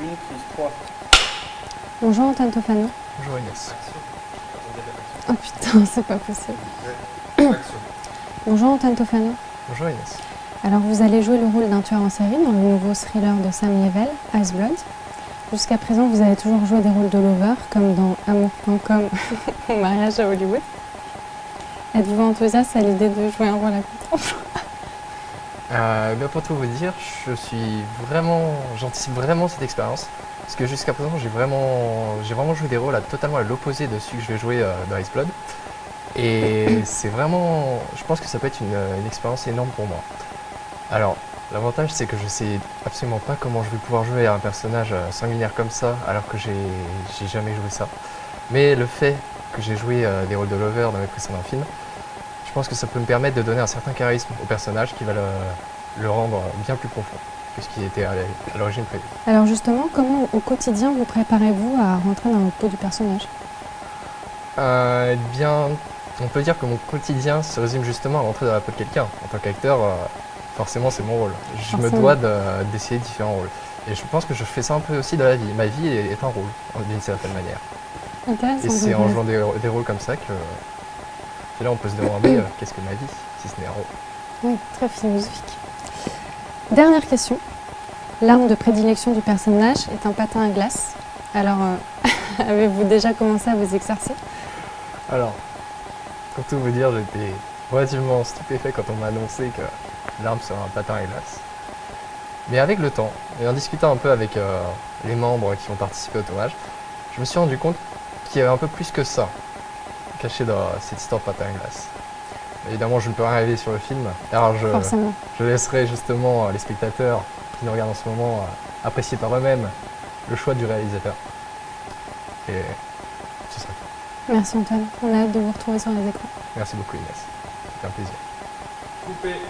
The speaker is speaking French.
Une prise 3. Bonjour Antoine Tofano. Bonjour Inès. Oh putain, c'est pas possible. Bonjour Antoine Tofano. Bonjour Inès. Alors vous allez jouer le rôle d'un tueur en série dans le nouveau thriller de Sam Yevel, Ice Blood. Jusqu'à présent, vous avez toujours joué des rôles de lover, comme dans Amour.com ou Mariage à Hollywood. Êtes-vous enthousiaste à l'idée de jouer un rôle à contre-emploi? Pour tout vous dire, j'anticipe vraiment cette expérience. Parce que jusqu'à présent, j'ai vraiment joué des rôles totalement à l'opposé de celui que je vais jouer dans Ice Blood. Et c'est vraiment, je pense que ça peut être une expérience énorme pour moi. Alors, l'avantage c'est que je sais absolument pas comment je vais pouvoir jouer un personnage sanguinaire comme ça, alors que j'ai jamais joué ça. Mais le fait que j'ai joué des rôles de lover dans mes précédents films, je pense que ça peut me permettre de donner un certain charisme au personnage qui va le rendre bien plus profond que ce qui était à l'origine prévu. Alors justement, comment au quotidien vous préparez-vous à rentrer dans le peau du personnage? Eh bien, on peut dire que mon quotidien se résume justement à rentrer dans la peau de quelqu'un. En tant qu'acteur, forcément c'est mon rôle. Je me dois d'essayer différents rôles. Et je pense que je fais ça un peu aussi dans la vie. Ma vie est un rôle, d'une certaine manière. Intéressant. Et c'est en jouant des rôles comme ça que là on peut se demander qu'est-ce que ma vie, si ce n'est un rôle. Oui, très philosophique. Dernière question. L'arme de prédilection du personnage est un patin à glace. Alors, avez-vous déjà commencé à vous exercer? Alors, pour tout vous dire, j'étais relativement stupéfait quand on m'a annoncé que l'arme serait un patin à glace. Mais avec le temps, et en discutant un peu avec les membres qui ont participé au tournage, je me suis rendu compte qu'il y avait un peu plus que ça caché dans cette histoire de patin à glace. Évidemment, je ne peux rien révéler sur le film, alors je laisserai justement les spectateurs qui nous regardent en ce moment apprécier par eux-mêmes le choix du réalisateur. Et ce sera tout. Merci Antoine, on a hâte de vous retrouver sur les écrans. Merci beaucoup Inès, c'était un plaisir. Coupé.